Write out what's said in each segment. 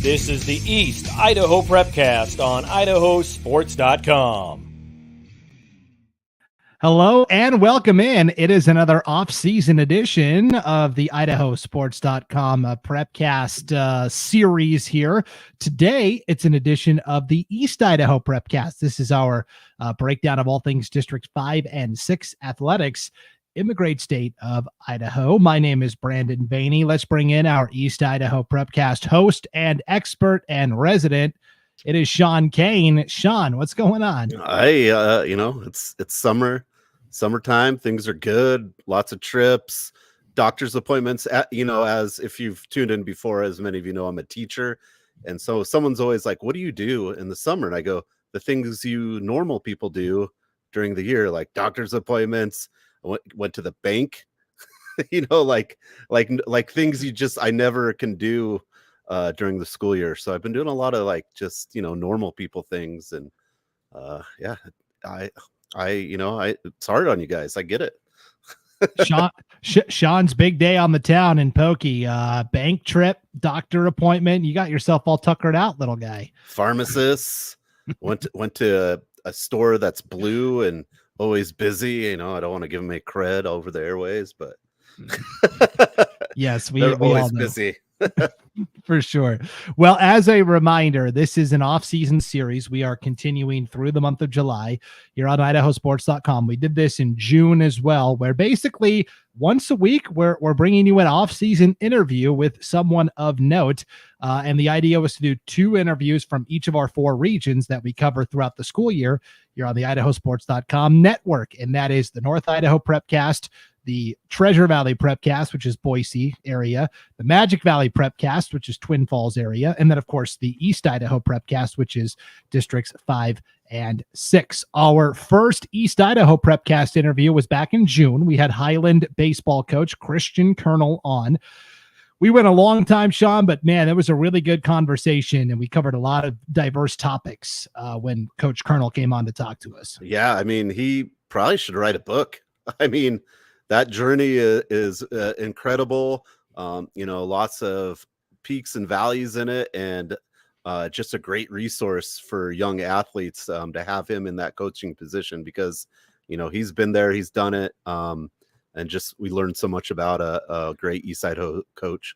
This is the East Idaho Prepcast on IdahoSports.com. Hello and welcome in. It is another off-season edition of the IdahoSports.com Prepcast series here. Today, it's an edition of the East Idaho Prepcast. This is our breakdown of all things District 5 and 6 athletics in the great state of Idaho. My name is Brandon Baney. Let's bring in our East Idaho Prepcast host and expert and resident. It is Sean Kane. Sean, what's going on? It's summertime. Things are good. Lots of trips, doctor's appointments. As if you've tuned in before, as many of you know, I'm a teacher. And so someone's always like, what do you do in the summer? And I go, the things you normal people do during the year, like doctor's appointments. I went to the bank, like things I never can do during the school year. So I've been doing a lot of normal people things. And it's hard on you guys. I get it. Sean's big day on the town in Pokey, bank trip, doctor appointment. You got yourself all tuckered out, little guy. Pharmacist went to a store that's blue and always busy. I don't want to give them a cred over the airways, but yes, they're we always all know. busy. For sure. Well, as a reminder, this is an off-season series. We are continuing through the month of July. You're on IdahoSports.com. We did this in June as well, where basically once a week we're bringing you an off-season interview with someone of note. And the idea was to do 2 interviews from each of our 4 regions that we cover throughout the school year. You're on the IdahoSports.com network, and that is the North Idaho Prepcast, the Treasure Valley Prepcast, which is Boise area, the Magic Valley Prepcast, which is Twin Falls area, and then, of course, the East Idaho Prepcast, which is Districts 5 and 6. Our first East Idaho Prepcast interview was back in June. We had Highland baseball coach Christian Colonel on. We went a long time, Sean, but man, it was a really good conversation, and we covered a lot of diverse topics when Coach Colonel came on to talk to us. Yeah, he probably should write a book. That journey is incredible. Lots of peaks and valleys in it, and just a great resource for young athletes to have him in that coaching position because, he's been there, he's done it. And we learned so much about a great East Idaho coach.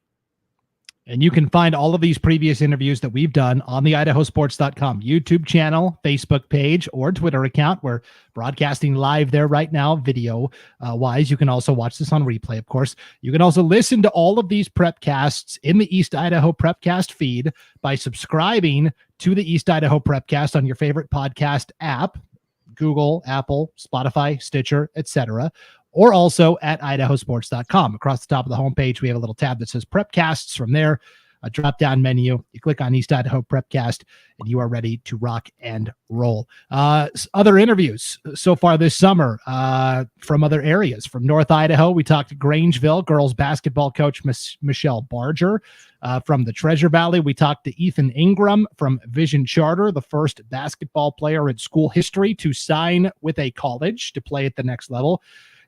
And you can find all of these previous interviews that we've done on the IdahoSports.com YouTube channel, Facebook page, or Twitter account. We're broadcasting live there right now, video-wise. You can also watch this on replay, of course. You can also listen to all of these Prepcasts in the East Idaho Prepcast feed by subscribing to the East Idaho Prepcast on your favorite podcast app, Google, Apple, Spotify, Stitcher, etc., or also at IdahoSports.com. Across the top of the homepage, we have a little tab that says Prepcasts. From there, a drop-down menu. You click on East Idaho Prepcast, and you are ready to rock and roll. Other interviews so far this summer from other areas. From North Idaho, we talked to Grangeville girls basketball coach Michelle Barger. From the Treasure Valley, we talked to Ethan Ingram from Vision Charter, the first basketball player in school history to sign with a college to play at the next level.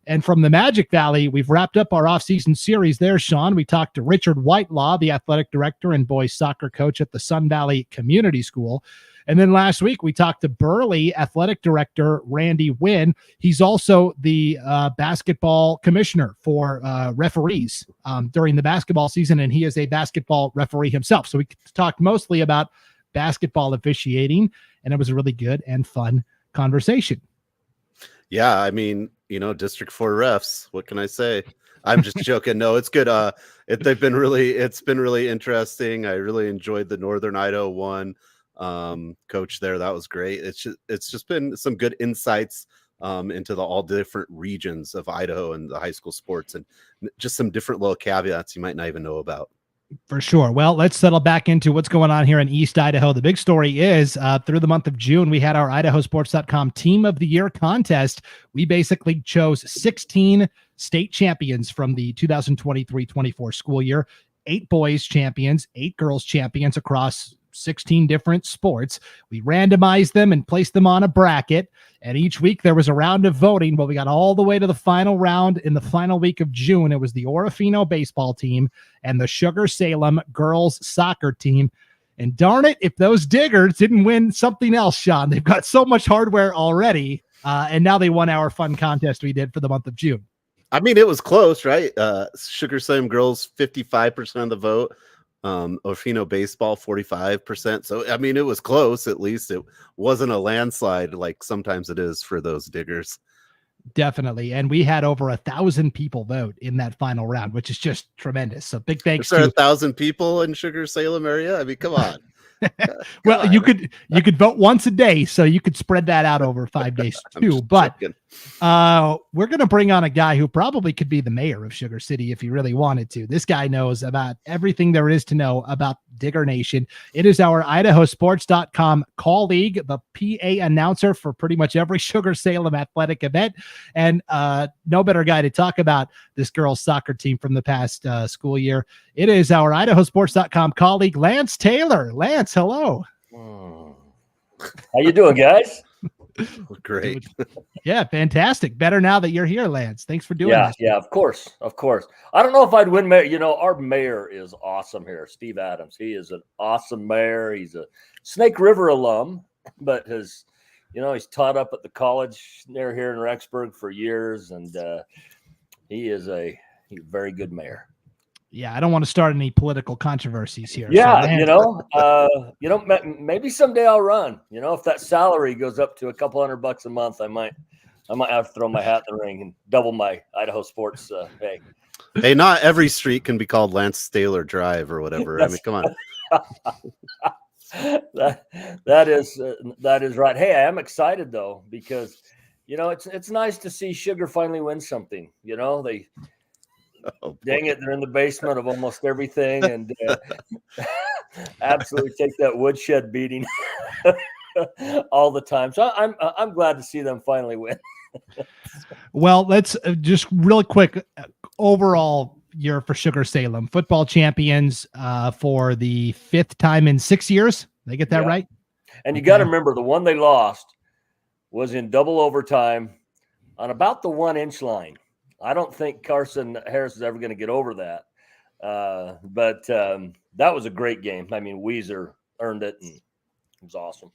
And from the Magic Valley, we've wrapped up our off-season series there, Sean. We talked to Richard Whitelaw, the athletic director and boys soccer coach at the Sun Valley Community School. And then last week, we talked to Burley athletic director Randy Wynn. He's also the basketball commissioner for referees during the basketball season, and he is a basketball referee himself. So we talked mostly about basketball officiating, and it was a really good and fun conversation. Yeah, District 4 refs. What can I say? I'm just joking. No, it's good. It's been really interesting. I really enjoyed the Northern Idaho one coach there. That was great. It's just been some good insights into all different regions of Idaho and the high school sports, and just some different little caveats you might not even know about. For sure. Well, let's settle back into what's going on here in East Idaho. The big story is through the month of June, we had our IdahoSports.com Team of the Year contest. We basically chose 16 state champions from the 2023-24 school year, 8 boys champions, 8 girls champions across 16 different sports. We randomized them and placed them on a bracket. And each week there was a round of voting, but we got all the way to the final round in the final week of June. It was the Orofino baseball team and the Sugar-Salem Girls Soccer team. And darn it, if those diggers didn't win something else, Sean, they've got so much hardware already. And now they won our fun contest we did for the month of June. I mean, it was close, right? Sugar-Salem Girls, 55% of the vote. Orfino Baseball, 45%. So, I mean, it was close. At least it wasn't a landslide like sometimes it is for those diggers. Definitely. And we had over 1,000 people vote in that final round, which is just tremendous. So big thanks to 1,000 people in Sugar-Salem area. I mean, come on. Well, you could vote once a day, so you could spread that out over 5 days too. But we're going to bring on a guy who probably could be the mayor of Sugar City if he really wanted to. This guy knows about everything there is to know about Digger Nation. It is our IdahoSports.com colleague, the PA announcer for pretty much every Sugar-Salem athletic event, and no better guy to talk about this girls' soccer team from the past school year. It is our IdahoSports.com colleague, Lance Taylor. Lance, hello. How you doing, guys? Great. Yeah, fantastic. Better now that you're here, Lance. Thanks for doing this. Yeah, of course. I don't know if I'd win mayor. You know, our mayor is awesome here, Steve Adams. He is an awesome mayor. He's a Snake River alum, but he's taught up at the college near here in Rexburg for years, and he's a very good mayor. Yeah, I don't want to start any political controversies here. Yeah, so, maybe someday I'll run. You know, if that salary goes up to a couple $100 a month, I might have to throw my hat in the ring and double my Idaho Sports pay. Hey, not every street can be called Lance Taylor Drive or whatever. I mean, come on. that is right. Hey, I am excited though because it's nice to see Sugar finally win something. You know, dang it, they're in the basement of almost everything and absolutely take that woodshed beating all the time. So I'm glad to see them finally win. Well, let's just really quick overall year for Sugar-Salem. Football champions for the 5th time in 6 years. Did I get that right? And you got to remember the one they lost was in double overtime on about the 1-inch line. I don't think Carson Harris is ever going to get over that. But that was a great game. I mean, Weezer earned it, and it was awesome.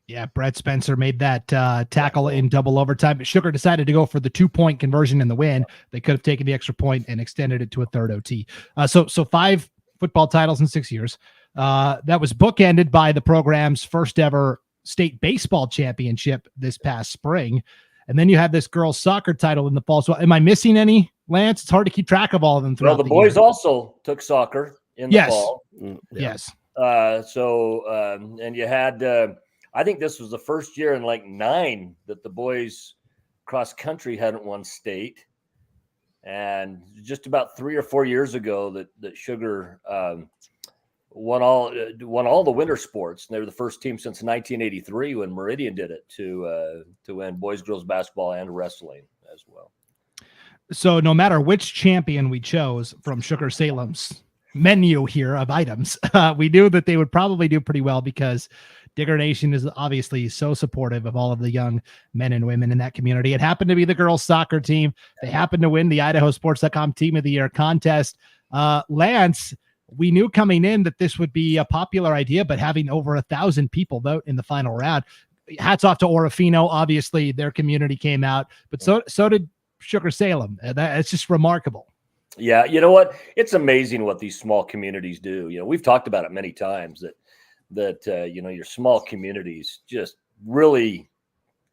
Yeah, Brett Spencer made that tackle in double overtime. But Sugar decided to go for the 2-point conversion in the win. They could have taken the extra point and extended it to a third OT. So 5 football titles in 6 years. That was bookended by the program's first ever state baseball championship this past spring. And then you have this girls' soccer title in the fall. So am I missing any, Lance? It's hard to keep track of all of them throughout the boys also took soccer in the fall. Yes. And you had, I think this was the first year in like 9 that the boys cross country hadn't won state. And just about 3 or 4 years ago that Sugar won all the winter sports. And they were the first team since 1983 when Meridian did it to win boys, girls basketball and wrestling as well. So no matter which champion we chose from Sugar-Salem's menu here of items, we knew that they would probably do pretty well because Digger Nation is obviously so supportive of all of the young men and women in that community. It happened to be the girls' soccer team. They happened to win the IdahoSports.com Team of the Year contest. Lance, we knew coming in that this would be a popular idea, but having over 1,000 people vote in the final round, hats off to Orofino. Obviously, their community came out, but so did Sugar-Salem. It's just remarkable. Yeah, you know what? It's amazing what these small communities do. You know, we've talked about it many times that your small communities just really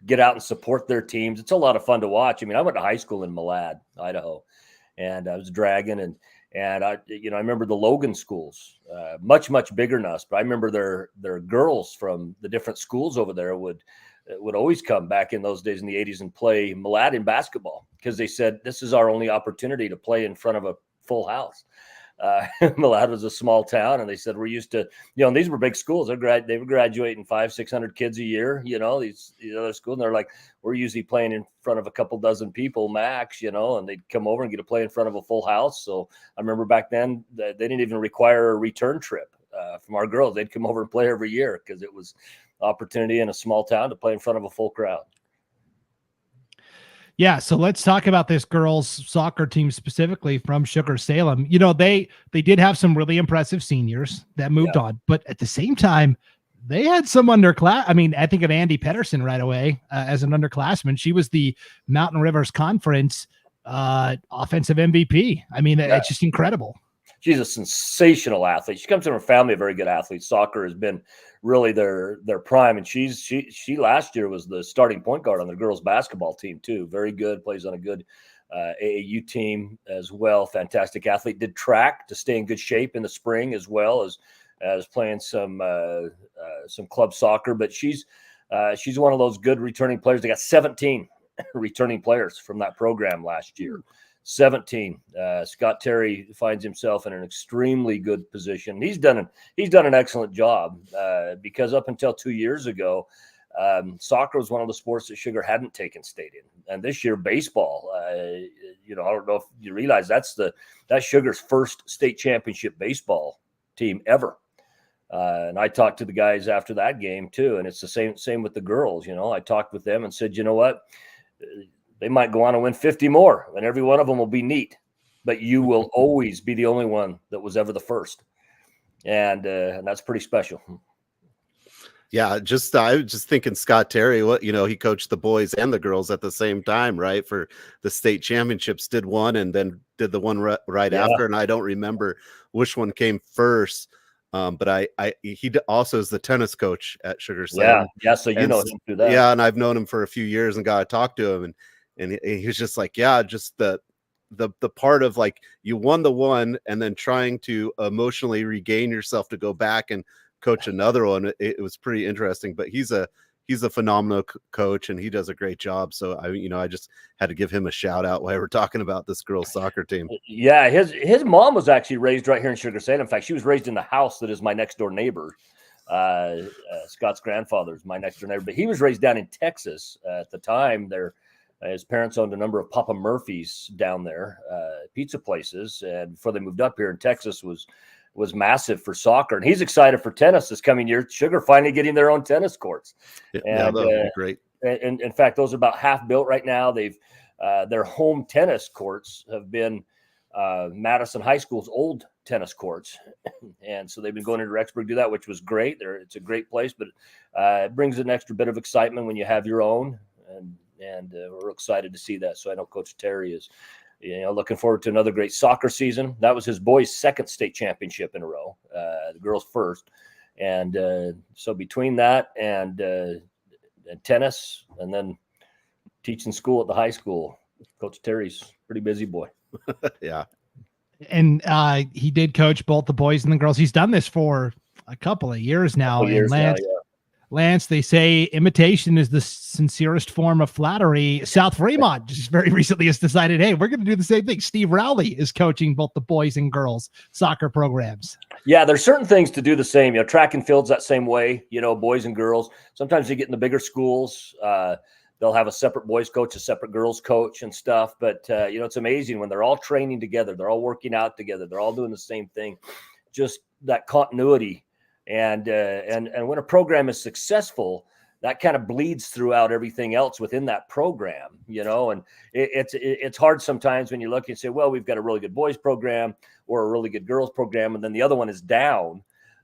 get out and support their teams. It's a lot of fun to watch. I mean, I went to high school in Malad, Idaho, and I was Dragon and I remember the Logan schools, much bigger than us. But I remember their girls from the different schools over there would always come back in those days in the 80s and play Malad in basketball because they said this is our only opportunity to play in front of a full house. Malad was a small town, and they said we're used to, and these were big schools. They were graduating 500-600 kids a year. These other schools, and they're like, we're usually playing in front of a couple dozen people max. And they'd come over and get to play in front of a full house. So I remember back then they didn't even require a return trip from our girls. They'd come over and play every year because it was opportunity in a small town to play in front of a full crowd. Yeah, so let's talk about this girls soccer team specifically from Sugar-Salem. You know, they did have some really impressive seniors that moved on, but at the same time, they had some underclass. I mean, I think of Andy Pedersen right away as an underclassman. She was the Mountain Rivers Conference offensive MVP. I mean, it's just incredible. She's a sensational athlete. She comes from a family of very good athletes. Soccer has been really their prime, and she last year was the starting point guard on the girls basketball team too. Very good, plays on a good AAU team as well. Fantastic athlete. Did track to stay in good shape in the spring as well as playing some club soccer. But she's one of those good returning players. They got 17 returning players from that program last year. 17. Scott Terry finds himself in an extremely good position. He's done an excellent job because up until 2 years ago, soccer was one of the sports that Sugar hadn't taken state in, and this year baseball. I don't know if you realize that's Sugar's first state championship baseball team ever. And I talked to the guys after that game too, and it's the same with the girls. I talked with them and said, you know what? They might go on and win 50 more, and every one of them will be neat, but you will always be the only one that was ever the first. And that's pretty special. Yeah, I was just thinking Scott Terry, he coached the boys and the girls at the same time, right? For the state championships, did one and then did the one right after. And I don't remember which one came first. But he also is the tennis coach at Sugar-Salem. Yeah. So know him through that. Yeah, and I've known him for a few years and got to talk to him, and he was just like, yeah, just the part of like you won the one and then trying to emotionally regain yourself to go back and coach another one. It was pretty interesting, but he's a phenomenal coach and he does a great job. So I just had to give him a shout out while we're talking about this girls soccer team. Yeah, his mom was actually raised right here in Sugar-Salem. In fact, she was raised in the house that is my next door neighbor. Scott's grandfather is my next door neighbor, but he was raised down in Texas at the time. His parents owned a number of Papa Murphy's down there, pizza places, and before they moved up here in Texas was massive for soccer. And he's excited for tennis this coming year. Sugar finally getting their own tennis courts. Yeah, that would be great. And in fact, those are about half built right now. They've their home tennis courts have been Madison High School's old tennis courts, and so they've been going into Rexburg to do that, which was great. It's a great place, but it brings an extra bit of excitement when you have your own, and we're excited to see that. So I know Coach Terry is, looking forward to another great soccer season. That was his boys' second state championship in a row, the girls' first, and so between that and tennis, and then teaching school at the high school, Coach Terry's a pretty busy boy. Yeah. And he did coach both the boys and the girls. He's done this for a couple of years now. Lance, they say imitation is the sincerest form of flattery. South Fremont just very recently has decided, hey, we're going to do the same thing. Steve Rowley is coaching both the boys and girls soccer programs. Yeah, there's certain things to do the same. Track and field's that same way, boys and girls. Sometimes you get in the bigger schools. They'll have a separate boys coach, a separate girls coach and stuff. But, it's amazing when they're all training together. They're all working out together. They're all doing the same thing. Just that continuity. And when a program is successful, that kind of bleeds throughout everything else within that program, and it's hard sometimes when you look and say, well, we've got a really good boys program or a really good girls program, and then the other one is down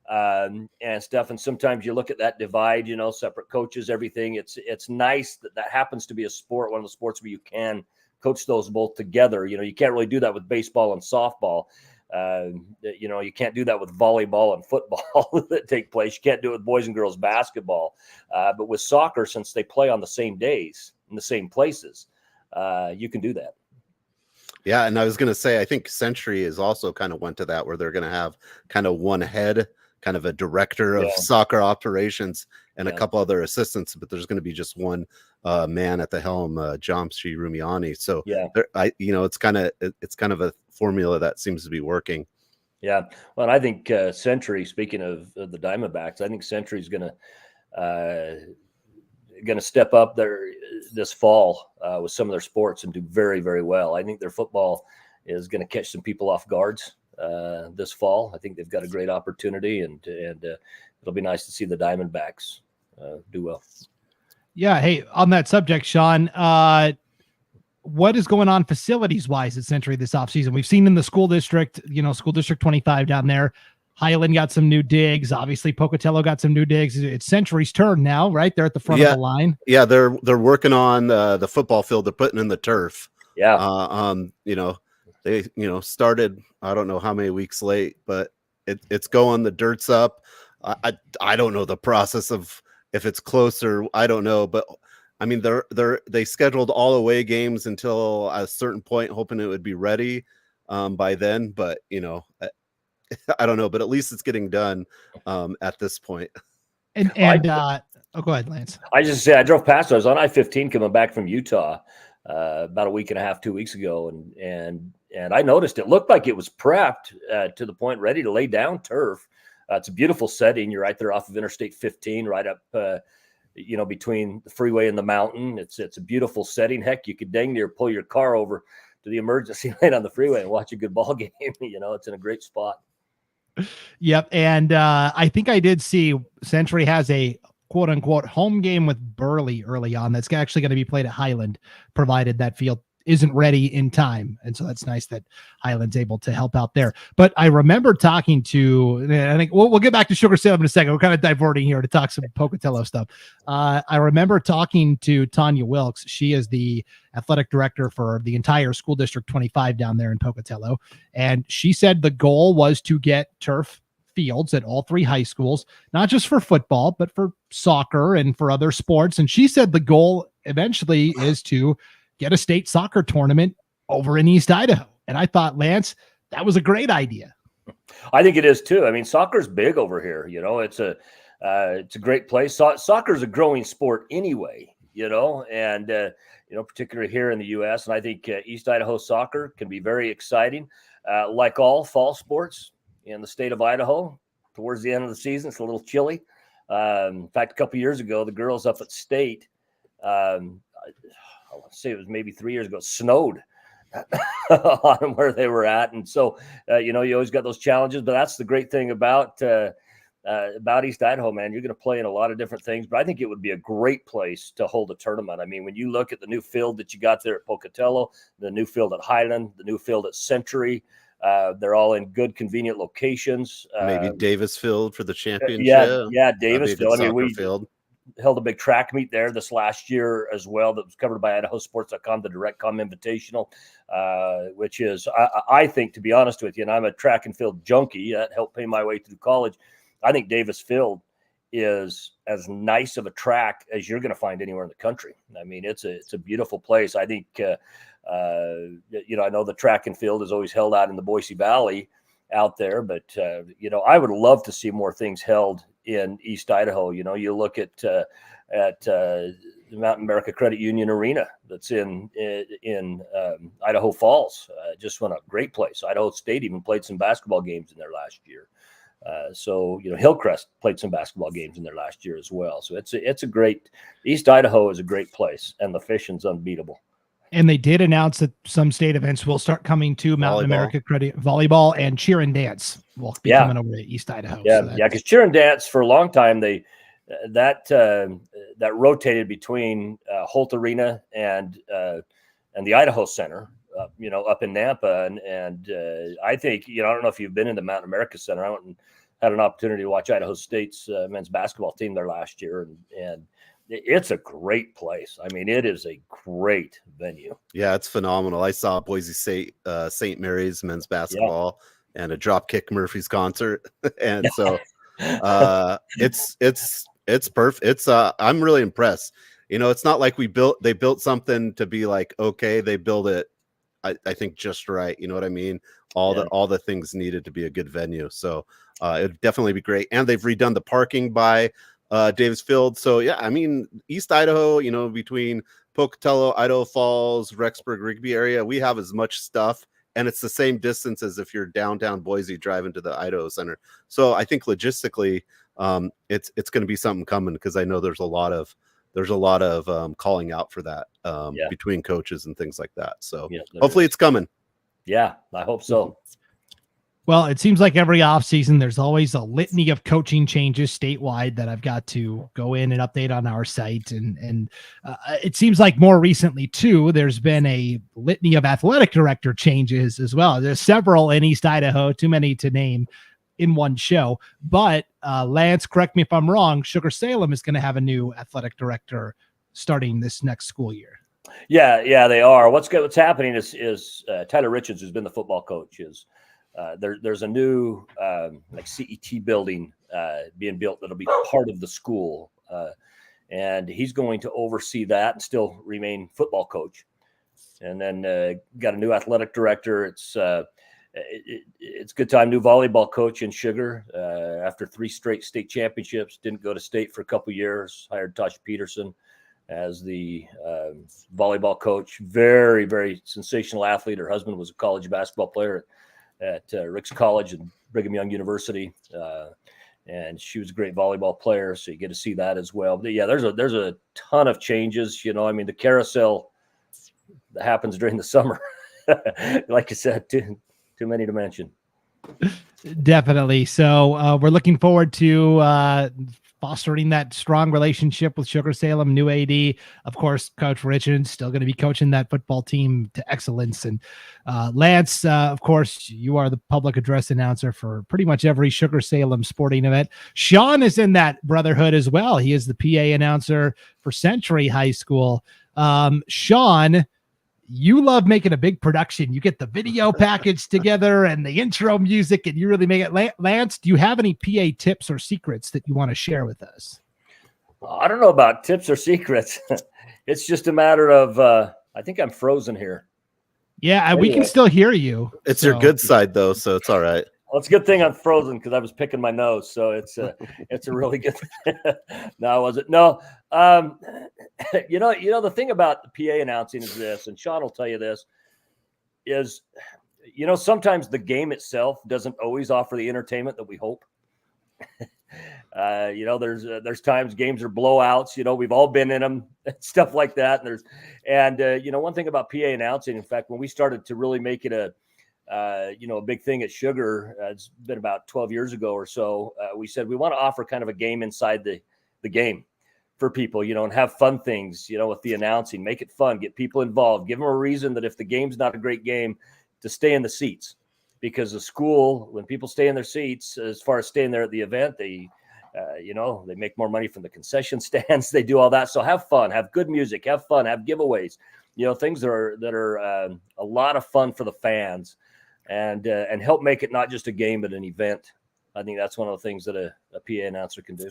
and stuff. And sometimes you look at that divide, separate coaches, everything. It's nice that happens to be a sport, one of the sports where you can coach those both together. You can't really do that with baseball and softball. You can't do that with volleyball and football that take place. You can't do it with boys and girls basketball. But with soccer, since they play on the same days in the same places, you can do that. Yeah. And I was going to say, I think Century is also kind of went to that where they're going to have kind of one head, kind of a director of soccer operations and a couple other assistants, but there's going to be just one man at the helm, Jamshi Rumiani. So it's kind of a formula that seems to be working. Yeah. Well, and I think Century, speaking of the Diamondbacks, I think Century is going to step up there this fall with some of their sports and do very, very well. I think their football is going to catch some people off guards this fall. I think they've got a great opportunity, and it'll be nice to see the Diamondbacks do well. Yeah. Hey, on that subject, Sean, what is going on facilities wise at Century this offseason? We've seen in the school district, school district 25 down there. Highland got some new digs. Obviously, Pocatello got some new digs. It's Century's turn now, right? They're at the front of the line. Yeah, they're working on the football field. They're putting in the turf. Yeah. They started, I don't know how many weeks late, but it's going. The dirt's up. I don't know the process of if it's closer. I don't know, but I mean they scheduled all away games until a certain point, hoping it would be ready by then. But I don't know, but at least it's getting done at this point. And go ahead, Lance. I just say I drove past. I was on I-15 coming back from Utah about a week and a half, 2 weeks ago, and I noticed it looked like it was prepped to the point ready to lay down turf. It's a beautiful setting. You're right there off of Interstate 15, right up between the freeway and the mountain. It's a beautiful setting. Heck, you could dang near pull your car over to the emergency lane on the freeway and watch a good ball game. It's in a great spot. Yep. And I think I did see Century has a quote unquote home game with Burley early on. That's actually going to be played at Highland, provided that field isn't ready in time. And so that's nice that Highland's able to help out there. But I remember talking to, I think we'll get back to Sugar-Salem in a second. We're kind of diverting here to talk some Pocatello stuff. I remember talking to Tanya Wilkes. She is the athletic director for the entire school district 25 down there in Pocatello. And she said the goal was to get turf fields at all three high schools, not just for football, but for soccer and for other sports. And she said the goal eventually is to get a state soccer tournament over in East Idaho. And I thought, Lance, that was a great idea. I think it is too. I mean, soccer's big over here. It's a great place. Soccer is a growing sport anyway. And particularly here in the U.S. And I think East Idaho soccer can be very exciting. Like all fall sports in the state of Idaho, towards the end of the season, it's a little chilly. In fact, a couple of years ago, the girls up at State, I want to say it was maybe 3 years ago, it snowed on where they were at. And so, you always got those challenges, but that's the great thing about East Idaho, man. You're going to play in a lot of different things, but I think it would be a great place to hold a tournament. I mean, when you look at the new field that you got there at Pocatello, the new field at Highland, the new field at Century, they're all in good, convenient locations. Maybe Davisfield for the championship. Yeah, Davisfield. I mean, we field. Held a big track meet there this last year as well that was covered by IdahoSports.com, the DirectCom Invitational, which is, I think, to be honest with you, and I'm a track and field junkie that helped pay my way through college, I think Davis Field is as nice of a track as you're going to find anywhere in the country. I mean, it's a beautiful place. I think, I know the track and field is always held out in the Boise Valley out there, but, I would love to see more things held in East Idaho. You look at the Mountain America Credit Union Arena that's in Idaho Falls. Just went a great place. Idaho State even played some basketball games in there last year. Hillcrest played some basketball games in there last year as well. So it's a great, East Idaho is a great place, and the fishing's unbeatable. And they did announce that some state events will start coming to Mountain America Credit. Volleyball and cheer and dance will be coming over to East Idaho. Yeah, because cheer and dance for a long time, that rotated between Holt Arena and the Idaho Center, up in Nampa. And I think, I don't know if you've been in the Mountain America Center. I went and had an opportunity to watch Idaho State's men's basketball team there last year, and it's a great place. I mean, it is a great venue. Yeah, it's phenomenal. I saw Boise State, St. Mary's men's basketball and a Dropkick Murphys concert, and so it's perfect. It's I'm really impressed. It's not like they built something to be like, okay, they build it. I think just right. You know what I mean? All the things needed to be a good venue. So it'd definitely be great. And they've redone the parking by Davis Field. So yeah, I mean, East Idaho, between Pocatello, Idaho Falls, Rexburg, Rigby area, we have as much stuff, and it's the same distance as if you're downtown Boise driving to the Idaho Center. So I think logistically, it's going to be something coming, because I know there's a lot of calling out for that between coaches and things like that. So hopefully it's coming. Yeah, I hope so. Well, it seems like every offseason, there's always a litany of coaching changes statewide that I've got to go in and update on our site. And it seems like more recently, too, there's been a litany of athletic director changes as well. There's several in East Idaho, too many to name in one show. But Lance, correct me if I'm wrong, Sugar-Salem is going to have a new athletic director starting this next school year. Yeah, they are. What's happening is Tyler Richards, who's been the football coach, there's a new like CET building being built that'll be part of the school, and he's going to oversee that and still remain football coach. And then got a new athletic director. It's good time. New volleyball coach in Sugar after 3 straight state championships. Didn't go to state for a couple years. Hired Tasha Peterson as the volleyball coach. Very, very sensational athlete. Her husband was a college basketball player at Rick's College and Brigham Young University, and she was a great volleyball player. So you get to see that as well. But yeah, there's a ton of changes. I mean, the carousel that happens during the summer, like I said, too many to mention. Definitely. So we're looking forward to fostering that strong relationship with Sugar-Salem, new AD. Of course, Coach Richards still going to be coaching that football team to excellence. And Lance, of course, you are the public address announcer for pretty much every Sugar-Salem sporting event. Sean is in that brotherhood as well. He is the PA announcer for Century High School. Sean, you love making a big production. You get the video package together and the intro music, and you really make it. Lance, do you have any PA tips or secrets that you want to share with us? I don't know about tips or secrets. It's just a matter of, I think I'm frozen here. Yeah, anyway, we can still hear you. It's your good side, though, so it's all right. Well, it's a good thing I'm frozen because I was picking my nose, so it's a really good. No, I wasn't. No, the thing about the PA announcing is this, and Sean will tell you this, is sometimes the game itself doesn't always offer the entertainment that we hope. There's times games are blowouts. We've all been in them, stuff like that. And one thing about PA announcing, in fact, when we started to really make it a big thing at Sugar, it's been about 12 years ago or so. We said we want to offer kind of a game inside the game for people, and have fun things, with the announcing, make it fun, get people involved, give them a reason that if the game's not a great game, to stay in the seats. Because the school, when people stay in their seats, as far as staying there at the event, they make more money from the concession stands. They do all that. So have fun, have good music, have fun, have giveaways, things that are a lot of fun for the fans. And help make it not just a game, but an event. I think that's one of the things that a PA announcer can do.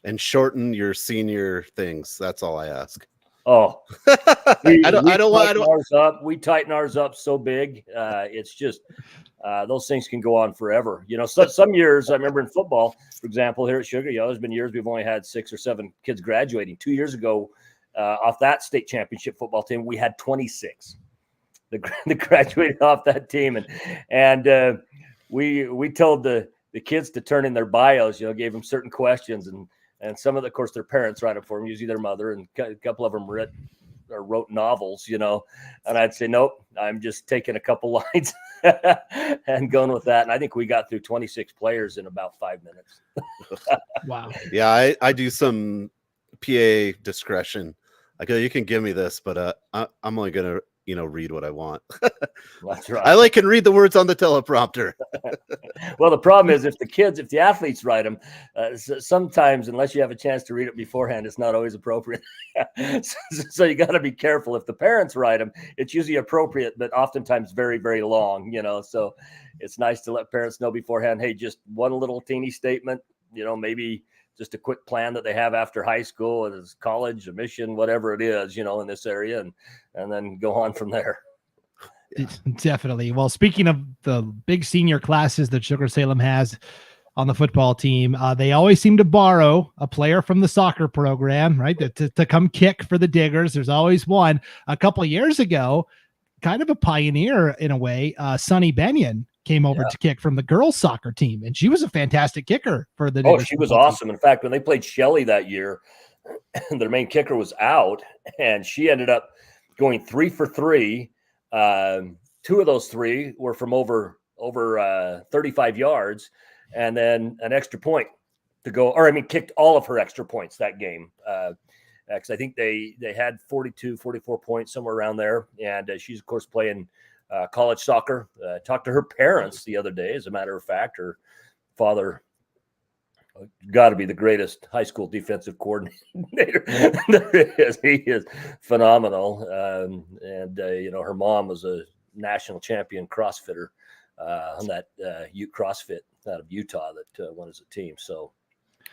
And shorten your senior things. That's all I ask. Oh, we tighten ours up so big. It's just those things can go on forever. Some years I remember in football, for example, here at Sugar, there's been years we've only had 6 or 7 kids graduating. 2 years ago, off that state championship football team, we had 26. The graduated off that team, and we told the kids to turn in their bios. Gave them certain questions, and some of course, their parents write it for them, usually their mother, and a couple of them wrote novels. And I'd say, nope, I'm just taking a couple lines and going with that. And I think we got through 26 players in about 5 minutes. Wow. Yeah, I do some PA discretion. I go, you can give me this, but I'm only gonna read what I want. That's right. I can read the words on the teleprompter. Well, the problem is if the athletes write them, sometimes unless you have a chance to read it beforehand, it's not always appropriate. So you got to be careful. If the parents write them, it's usually appropriate, but oftentimes very, very long. So it's nice to let parents know beforehand. Hey, just one little teeny statement. Maybe just a quick plan that they have after high school, as college, a mission, whatever it is, in this area, and then go on from there. Yeah. Definitely. Well, speaking of the big senior classes that Sugar-Salem has on the football team, they always seem to borrow a player from the soccer program, right? To come kick for the Diggers. There's always one. A couple of years ago, kind of a pioneer in a way, Sonny Benyon came over to kick from the girls soccer team, and she was a fantastic kicker for the Diggers. She was awesome. Team. In fact, when they played Shelley that year, their main kicker was out, and she ended up going 3 for 3. 2 of those 3 were from over over 35 yards, and then an extra point to go, kicked all of her extra points that game. Because I think they had 42, 44 points, somewhere around there. And she's, of course, playing college soccer. Talked to her parents the other day. As a matter of fact, her father got to be the greatest high school defensive coordinator there is. He is phenomenal. Her mom was a national champion CrossFitter on that Ute CrossFit out of Utah that won as a team. So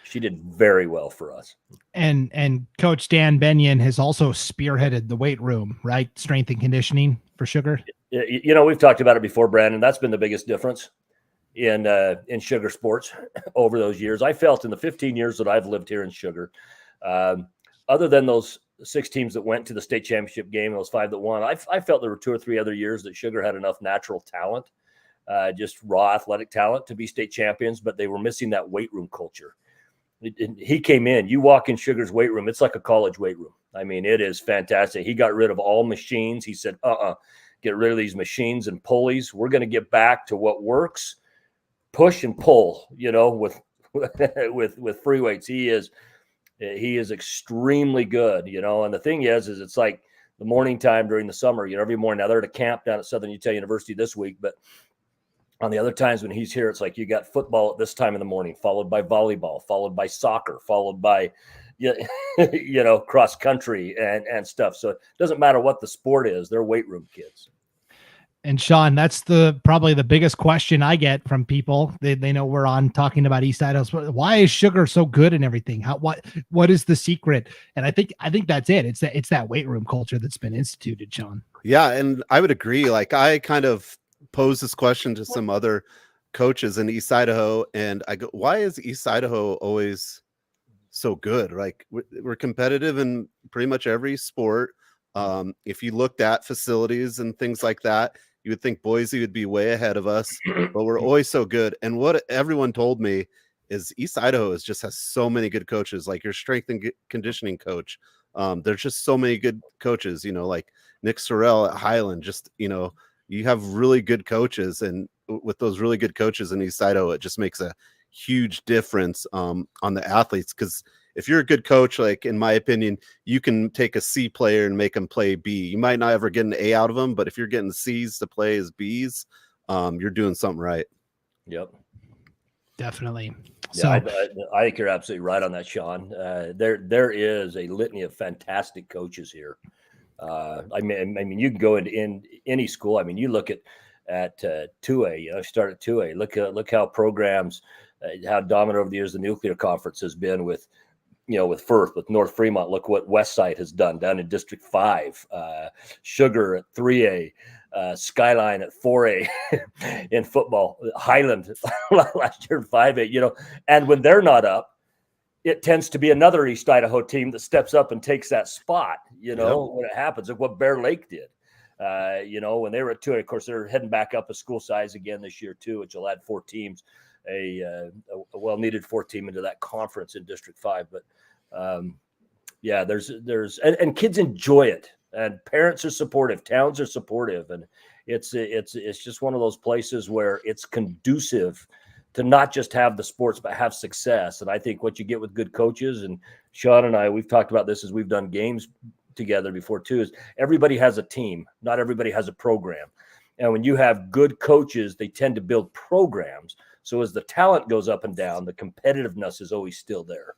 she did very well for us. And Coach Dan Benyon has also spearheaded the weight room, right? Strength and conditioning for Sugar. We've talked about it before, Brandon. That's been the biggest difference in Sugar sports over those years. I felt in the 15 years that I've lived here in Sugar, other than those 6 teams that went to the state championship game, those 5 that won, I felt there were 2 or 3 other years that Sugar had enough natural talent, just raw athletic talent to be state champions, but they were missing that weight room culture. He came in, you walk in Sugar's weight room, it's like a college weight room. I mean, it is fantastic. He got rid of all machines. He said, get rid of these machines and pulleys. We're going to get back to what works. Push and pull, with free weights. He is extremely good, and the thing is it's like the morning time during the summer, every morning. Now they're at a camp down at Southern Utah University this week, but on the other times when he's here, it's like you got football at this time in the morning, followed by volleyball, followed by soccer, followed by cross country and stuff. So it doesn't matter what the sport is, they're weight room kids. And Sean, that's probably the biggest question I get from people. They know we're on talking about East Idaho. Why is Sugar so good and everything? What is the secret? And I think that's it. It's that weight room culture that's been instituted, Sean. Yeah, and I would agree. Like, I kind of posed this question to some other coaches in East Idaho, and I go, why is East Idaho always so good? Like, we're competitive in pretty much every sport. If you looked at facilities and things like that, you would think Boise would be way ahead of us, but we're always so good. And what everyone told me is East Idaho just has so many good coaches, like your strength and conditioning coach. There's just so many good coaches, like Nick Sorrell at Highland. Just, you have really good coaches, and with those really good coaches in East Idaho, it just makes a huge difference on the athletes. Because if you're a good coach, like in my opinion, you can take a C player and make them play B. You might not ever get an A out of them, but if you're getting C's to play as B's, you're doing something right. Yep. Definitely. Yeah, so I think you're absolutely right on that, Sean. There is a litany of fantastic coaches here. I mean, you can go in any school. I mean, you look at 2A, start at 2A. Look how programs, how dominant over the years the nuclear conference has been with Firth, with North Fremont. Look what Westside has done down in District 5. Sugar at 3A, Skyline at 4A in football. Highland last year in 5A. And when they're not up, it tends to be another East Idaho team that steps up and takes that spot. When it happens, like what Bear Lake did. When they were at 2A, of course, they're heading back up a school size again this year too, which will add 4 teams. A well-needed 4th team into that conference in District 5. But there's kids enjoy it, and parents are supportive, towns are supportive, and it's just one of those places where it's conducive to not just have the sports but have success. And I think what you get with good coaches, and Sean and I, we've talked about this as we've done games together before too, is everybody has a team, not everybody has a program. And when you have good coaches, they tend to build programs. So as the talent goes up and down, the competitiveness is always still there.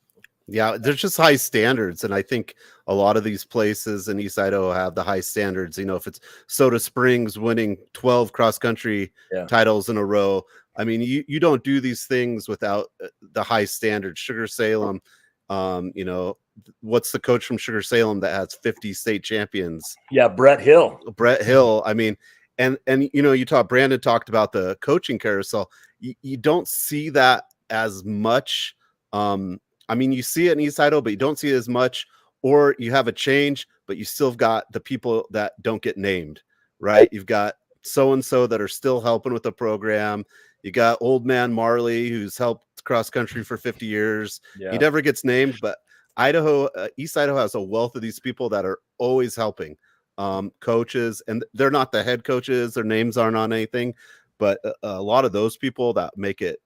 Yeah, there's just high standards. And I think a lot of these places in East Idaho have the high standards. If it's Soda Springs winning 12 cross-country titles in a row, I mean, you don't do these things without the high standards. Sugar-Salem, what's the coach from Sugar-Salem that has 50 state champions? Yeah, Brett Hill. I mean, and Brandon talked about the coaching carousel. You don't see that as much. I mean, you see it in East Idaho, but you don't see it as much. Or you have a change, but you still got the people that don't get named, right? You've got so-and-so that are still helping with the program. You got old man Marley, who's helped cross country for 50 years. Yeah. He never gets named, but East Idaho has a wealth of these people that are always helping coaches, and they're not the head coaches. Their names aren't on anything, but a lot of those people that make it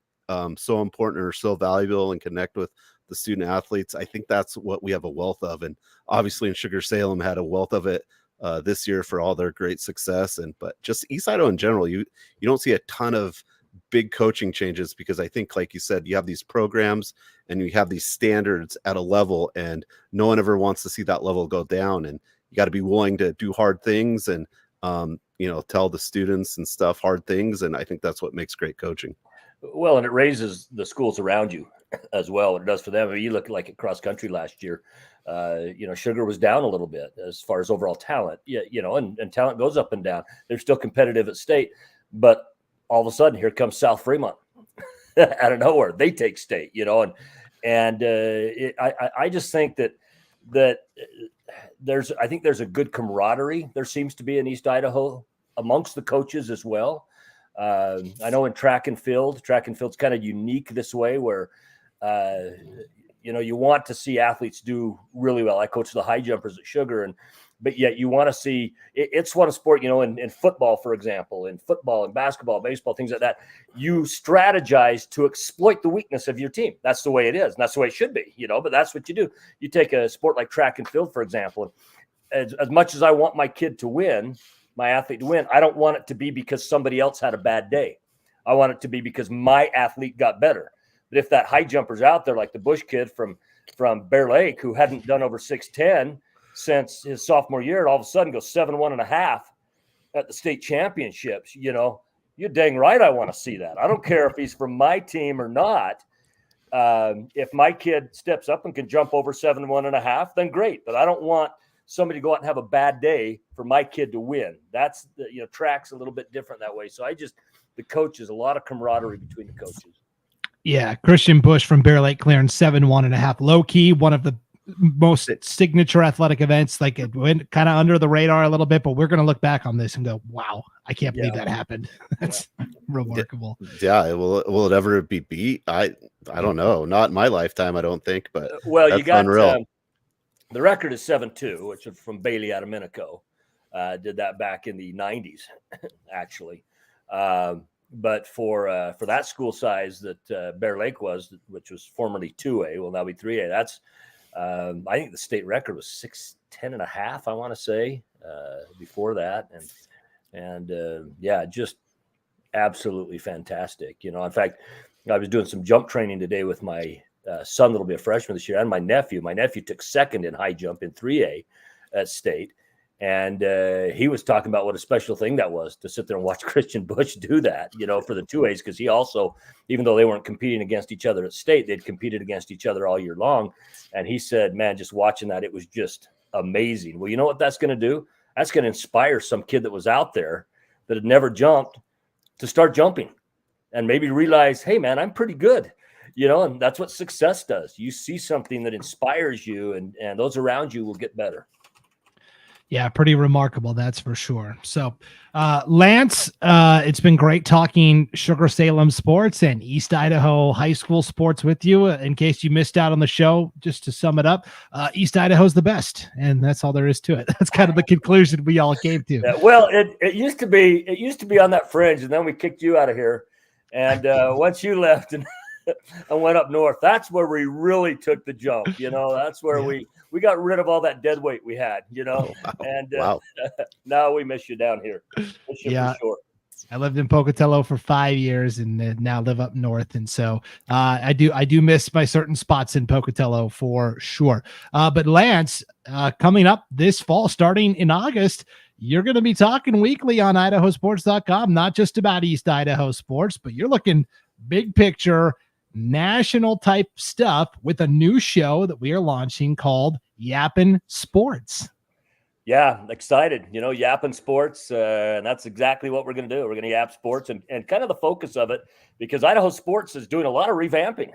so important or so valuable and connect with the student athletes, I think that's what we have a wealth of. And obviously in Sugar-Salem had a wealth of it this year for all their great success. But just East Idaho in general, you don't see a ton of big coaching changes, because I think, like you said, you have these programs and you have these standards at a level, and no one ever wants to see that level go down. And you got to be willing to do hard things and, tell the students and stuff hard things. And I think that's what makes great coaching. Well, and it raises the schools around you as well. It does for them. I mean, you look like at cross country last year, Sugar was down a little bit as far as overall talent, and talent goes up and down. They're still competitive at state, but all of a sudden here comes South Fremont out of nowhere. They take state, I just think that there's a good camaraderie. There seems to be in East Idaho amongst the coaches as well. I know in track and field's kind of unique this way, where you want to see athletes do really well. I coach the high jumpers at Sugar, but yet you want to see it's one sport, in football, for example, in football and basketball, baseball, things like that, you strategize to exploit the weakness of your team. That's the way it is. And that's the way it should be, but that's what you do. You take a sport like track and field, for example, and as much as I want my kid to win, my athlete to win, I don't want it to be because somebody else had a bad day. I want it to be because my athlete got better. But if that high jumper's out there, like the Bush kid from Bear Lake, who hadn't done over 6'10" since his sophomore year, and all of a sudden goes 7'1.5" at the state championships, you're dang right I want to see that. I don't care if he's from my team or not. If my kid steps up and can jump over 7'1.5", then great. But I don't want somebody to go out and have a bad day for my kid to win. That's track's a little bit different that way. So the coaches, a lot of camaraderie between the coaches. Yeah, Christian Bush from Bear Lake clearing 7'1.5", low key, one of the most signature athletic events. Like, it went kind of under the radar a little bit, but we're going to look back on this and go, wow, I can't believe that happened. That's remarkable. Yeah. Will it ever be beat? I don't know. Not in my lifetime, I don't think, but well, you got unreal. The record is 7-2, which is from Bailey out of Minico. Did that back in the 90s, actually. But for that school size that Bear Lake was, which was formerly 2A, will now be 3A. That's I think the state record was 6'10.5", I want to say, before that, and just absolutely fantastic. In fact, I was doing some jump training today with my son that'll be a freshman this year, and my nephew. My nephew took second in high jump in 3A at state. And he was talking about what a special thing that was to sit there and watch Christian Bush do that, for the 2As, because he also, even though they weren't competing against each other at state, they'd competed against each other all year long. And he said, man, just watching that, it was just amazing. Well, you know what that's going to do? That's going to inspire some kid that was out there that had never jumped to start jumping and maybe realize, hey, man, I'm pretty good. And that's what success does. You see something that inspires you, and those around you will get better. Yeah, pretty remarkable. That's for sure. So, Lance, it's been great talking Sugar-Salem sports and East Idaho high school sports with you. In case you missed out on the show, just to sum it up, East Idaho's the best, and that's all there is to it. That's kind of the conclusion we all came to. Yeah, well, it used to be on that fringe, and then we kicked you out of here. And once you left and went up north, that's where we really took the jump. That's where we got rid of all that dead weight we had, Wow. and Wow. now we miss you down here. Miss you for sure. I lived in Pocatello for 5 years and now live up north. And so I do miss my certain spots in Pocatello for sure. But Lance, coming up this fall, starting in August, you're going to be talking weekly on IdahoSports.com, not just about East Idaho sports, but you're looking big picture, national type stuff with a new show that we are launching called Yappin' Sports. Yeah, excited. Yappin' Sports, and that's exactly what we're going to do. We're going to yap sports and kind of the focus of it, because Idaho Sports is doing a lot of revamping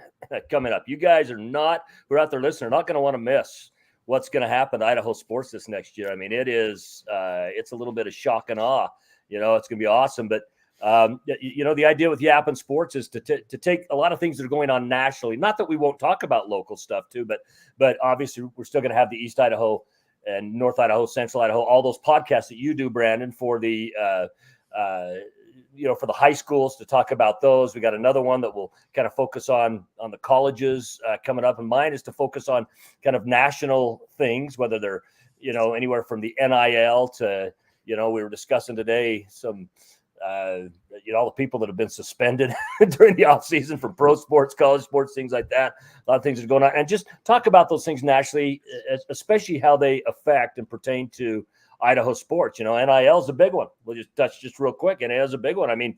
coming up. You guys who are out there listening, are not going to want to miss what's going to happen to Idaho Sports this next year. I mean, it's a little bit of shock and awe. It's going to be awesome, but the idea with Yappin' Sports is to take a lot of things that are going on nationally. Not that we won't talk about local stuff too, but obviously we're still going to have the East Idaho and North Idaho, Central Idaho, all those podcasts that you do, Brandon, for the for the high schools to talk about those. We got another one that will kind of focus on the colleges coming up. And mine is to focus on kind of national things, whether they're, anywhere from the NIL to, we were discussing today some, all the people that have been suspended during the offseason from pro sports, college sports, things like that. A lot of things are going on. And just talk about those things nationally, especially how they affect and pertain to Idaho sports. NIL is a big one. We'll just touch just real quick. NIL is a big one. I mean,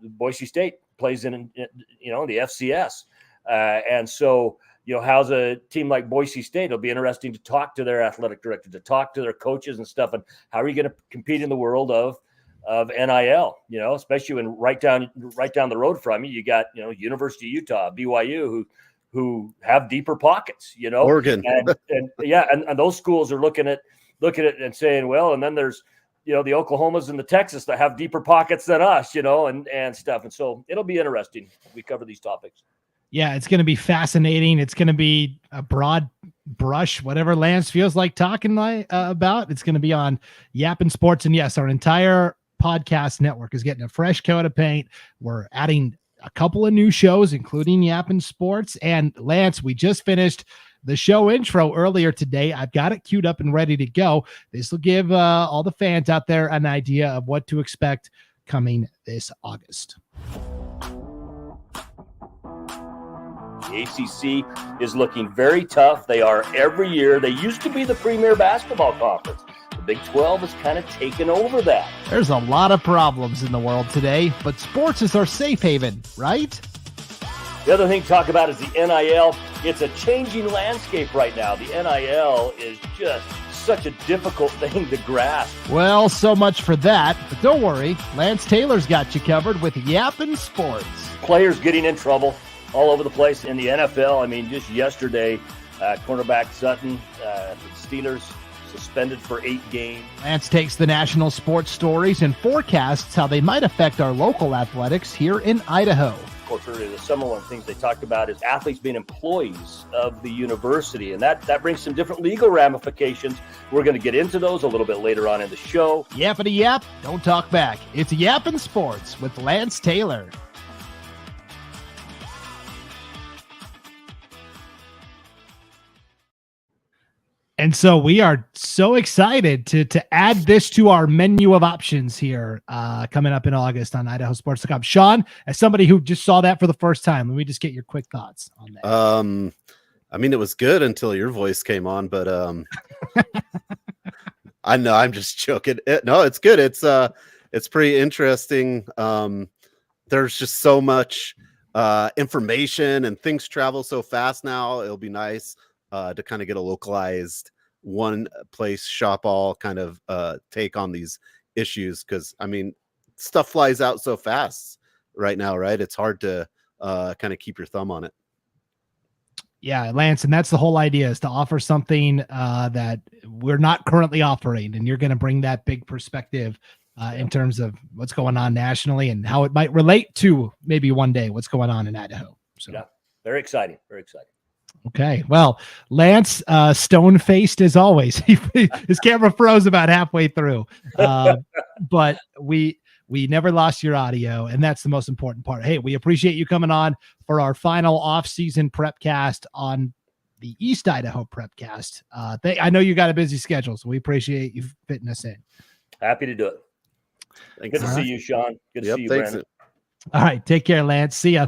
Boise State plays in the FCS. And so, how's a team like Boise State? It'll be interesting to talk to their athletic director, to talk to their coaches and stuff. And how are you going to compete in the world of NIL, especially when right down the road from you, you got, University of Utah, BYU, who have deeper pockets, Oregon. and those schools are looking at it and saying, well, and then there's, the Oklahomas and the Texas that have deeper pockets than us, and stuff. And so it'll be interesting. We cover these topics. Yeah, it's going to be fascinating. It's going to be a broad brush, whatever Lance feels like talking about. It's going to be on Yappin' Sports. And yes, our entire podcast network is getting a fresh coat of paint. We're adding a couple of new shows, including Yappin' Sports. And Lance, we just finished the show intro earlier today. I've got it queued up and ready to go. This will give all the fans out there an idea of what to expect coming this August. The ACC is looking very tough. They are every year. They used to be the premier basketball conference. The Big 12 has kind of taken over that. There's a lot of problems in the world today, but sports is our safe haven, right? The other thing to talk about is the NIL. It's a changing landscape right now. The NIL is just such a difficult thing to grasp. Well, so much for that. But don't worry, Lance Taylor's got you covered with Yappin' Sports. Players getting in trouble all over the place in the NFL. I mean, just yesterday, cornerback Sutton, the Steelers, suspended for 8 games. Lance takes the national sports stories and forecasts how they might affect our local athletics here in Idaho. Of course, earlier this summer, one of the things they talked about is athletes being employees of the university, and that brings some different legal ramifications. We're going to get into those a little bit later on in the show. Yappity yap, don't talk back. It's Yappin' Sports with Lance Taylor. And so we are so excited to add this to our menu of options here coming up in August on IdahoSports.com. Sean, as somebody who just saw that for the first time, let me just get your quick thoughts on that. I mean, it was good until your voice came on, but I know I'm just joking. No, it's good. It's pretty interesting. There's just so much information and things travel so fast now. It'll be nice to kind of get a localized one place shop all kind of take on these issues. Cause I mean, stuff flies out so fast right now, right? It's hard to kind of keep your thumb on it. Yeah, Lance. And that's the whole idea, is to offer something that we're not currently offering. And you're going to bring that big perspective in terms of what's going on nationally and how it might relate to maybe one day what's going on in Idaho. So yeah, very exciting. Very exciting. Okay. Well, Lance, stone-faced as always. His camera froze about halfway through. But we never lost your audio, and that's the most important part. Hey, we appreciate you coming on for our final off-season Prepcast on the East Idaho Prepcast. I know you got a busy schedule, so we appreciate you fitting us in. Happy to do it. Thanks. Good to see you, Sean. Good to see you, Brandon. All right. Take care, Lance. See ya.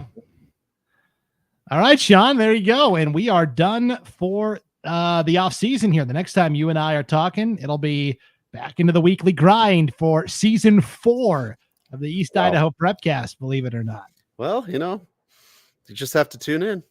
All right, Sean, there you go. And we are done for the off season here. The next time you and I are talking, it'll be back into the weekly grind for season 4 of the East Idaho Prepcast, believe it or not. Well, you just have to tune in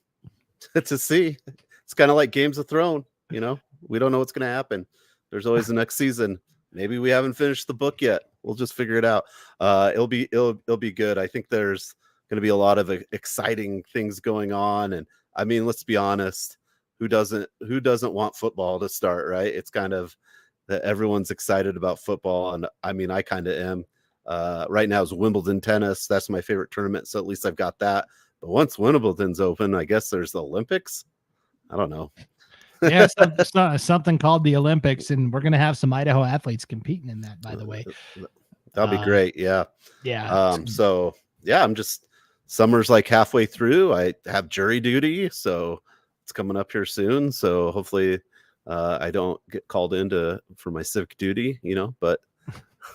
to see. It's kind of like Games of Thrones. We don't know what's going to happen. There's always the next season. Maybe we haven't finished the book yet. We'll just figure it out. It'll be good. I think there's going to be a lot of exciting things going on. And I mean, let's be honest, who doesn't want football to start, right? It's kind of that everyone's excited about football. And I mean, I kind of am. Right now is Wimbledon tennis. That's my favorite tournament. So at least I've got that. But once Wimbledon's open, I guess there's the Olympics. I don't know. Yeah, it's something called the Olympics, and we're going to have some Idaho athletes competing in that, by the way. That'll be great. Yeah. Yeah. So yeah, summer's like halfway through. I have jury duty, so it's coming up here soon. So hopefully I don't get called for my civic duty, but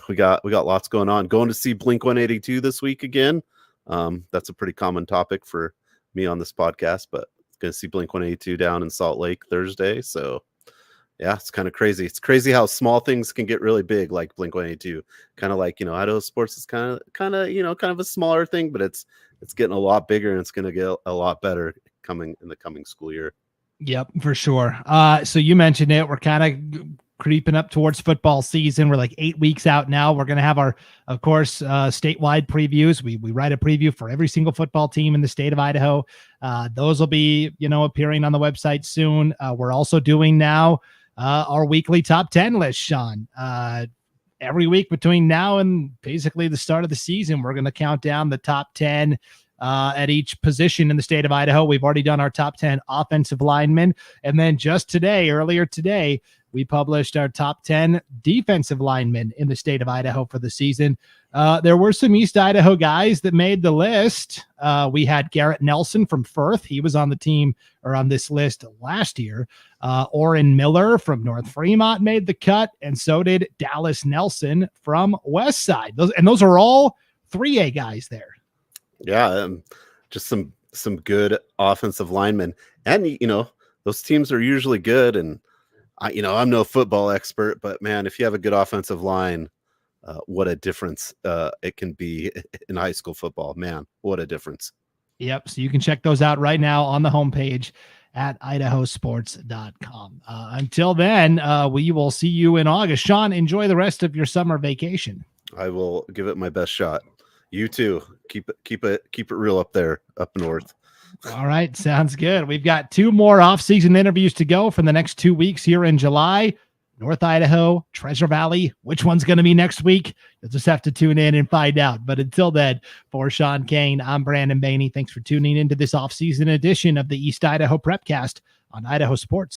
we got lots going on. Going to see Blink 182 this week again. That's a pretty common topic for me on this podcast, but going to see Blink 182 down in Salt Lake Thursday. So yeah, it's kind of crazy. It's crazy how small things can get really big, like Blink 182. Kind of like, Idaho Sports is kind of a smaller thing, but it's getting a lot bigger, and it's going to get a lot better coming in the coming school year. Yep, for sure. So you mentioned it. We're kind of creeping up towards football season. We're like 8 weeks out now. We're going to have our, of course, statewide previews. We write a preview for every single football team in the state of Idaho. Those will be, appearing on the website soon. We're also doing now our weekly top 10 list, Sean. Every week between now and basically the start of the season, we're going to count down the top 10 at each position in the state of Idaho. We've already done our top 10 offensive linemen. And then just earlier today, we published our top 10 defensive linemen in the state of Idaho for the season. There were some East Idaho guys that made the list. We had Garrett Nelson from Firth. He was on the team or on this list last year. Orrin Miller from North Fremont made the cut, and so did Dallas Nelson from West Side. Those are all 3A guys there. Yeah, just some good offensive linemen. And, those teams are usually good. And, I'm no football expert, but, man, if you have a good offensive line, what a difference it can be in high school football. Man, what a difference. Yep. So you can check those out right now on the homepage at IdahoSports.com. Until then, we will see you in August. Sean, enjoy the rest of your summer vacation. I will give it my best shot. You too. Keep it real up there, up north. All right. Sounds good. We've got 2 more off-season interviews to go for the next 2 weeks here in July. North Idaho, Treasure Valley. Which one's going to be next week? You'll just have to tune in and find out. But until then, for Sean Kane, I'm Brandon Baney. Thanks for tuning into this off-season edition of the East Idaho Prepcast on Idaho Sports.